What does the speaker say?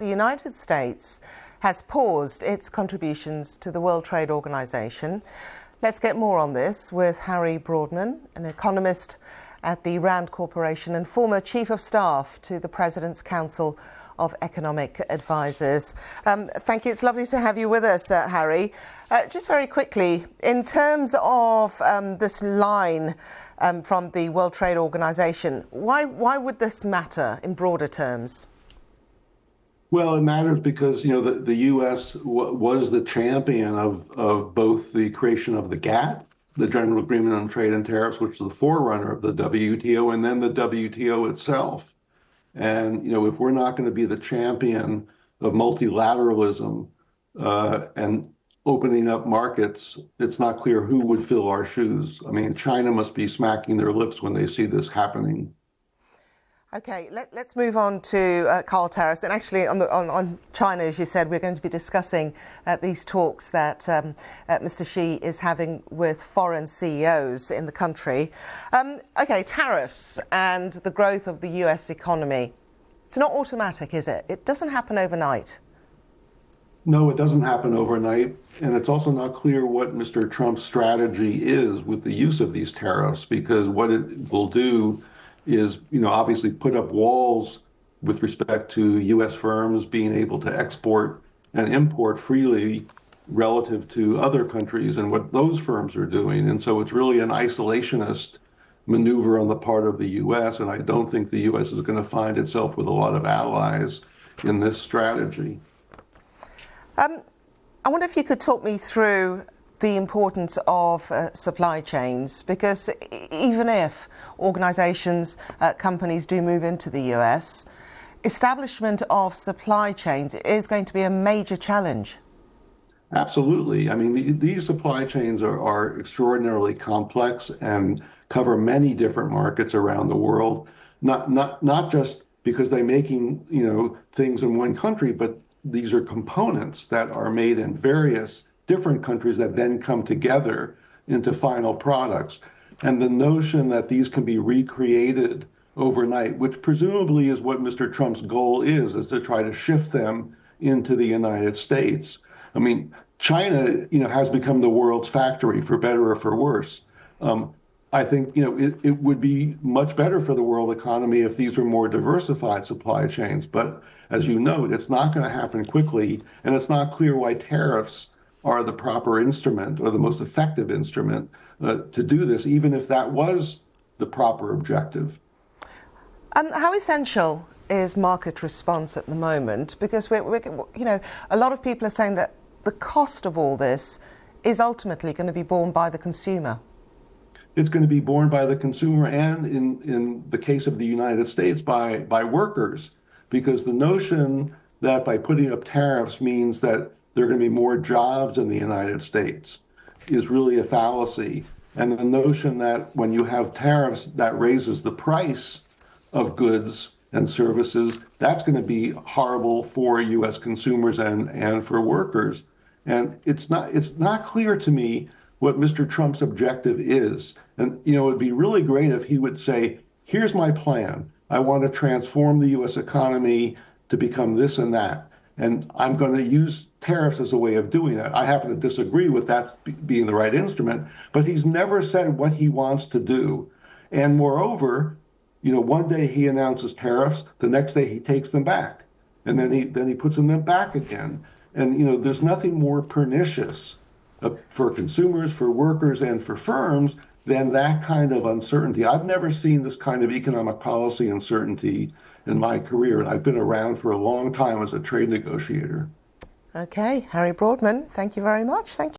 the United States has paused its contributions to the World Trade Organization. Let's get more on this with Harry Broadman, an economist at the Rand Corporation and former Chief of Staff to the President's Council of Economic Advisors. Thank you. It's lovely to have you with us, Harry. Just very quickly, in terms of this line from the World Trade Organization, why would this matter in broader terms? Well, it matters because, the U.S. was the champion of both the creation of the GATT, the General Agreement on Trade and Tariffs, which is the forerunner of the WTO, and then the WTO itself. And, if we're not going to be the champion of multilateralism and opening up markets, it's not clear who would fill our shoes. I mean, China must be smacking their lips when they see this happening. Okay, let's move on to tariffs. And actually, on China, as you said, we're going to be discussing these talks that Mr. Xi is having with foreign CEOs in the country. Okay, tariffs and the growth of the US economy. It's not automatic, is it? It doesn't happen overnight. No, it doesn't happen overnight. And it's also not clear what Mr. Trump's strategy is with the use of these tariffs, because what it will do is, obviously put up walls with respect to U.S. firms being able to export and import freely relative to other countries and what those firms are doing. And so it's really an isolationist maneuver on the part of the U.S. And I don't think the U.S. is going to find itself with a lot of allies in this strategy. I wonder if you could talk me through the importance of supply chains, because even if organizations, companies do move into the US, establishment of supply chains is going to be a major challenge. Absolutely. I mean, these supply chains are extraordinarily complex and cover many different markets around the world, not just because they're making, things in one country, but these are components that are made in various different countries that then come together into final products. And the notion that these can be recreated overnight, which presumably is what Mr. Trump's goal is to try to shift them into the United States. I mean, China, has become the world's factory, for better or for worse. I think, it would be much better for the world economy if these were more diversified supply chains. But as you note, it's not going to happen quickly, and it's not clear why tariffs are the proper instrument or the most effective instrument to do this, even if that was the proper objective. How essential is market response at the moment? Because a lot of people are saying that the cost of all this is ultimately going to be borne by the consumer. It's going to be borne by the consumer, and in the case of the United States, by workers, because the notion that by putting up tariffs means that there are going to be more jobs in the United States is really a fallacy. And the notion that when you have tariffs, that raises the price of goods and services, that's going to be horrible for U.S. consumers and for workers. And it's not clear to me what Mr. Trump's objective is. And, it would be really great if he would say, here's my plan. I want to transform the U.S. economy to become this and that. And I'm going to use tariffs as a way of doing that. I happen to disagree with that being the right instrument, but he's never said what he wants to do. And moreover, one day he announces tariffs, the next day he takes them back, and then he puts them back again. And there's nothing more pernicious for consumers, for workers, and for firms than that kind of uncertainty. I've never seen this kind of economic policy uncertainty in my career, and I've been around for a long time as a trade negotiator. Okay, Harry Broadman, thank you very much. Thank you.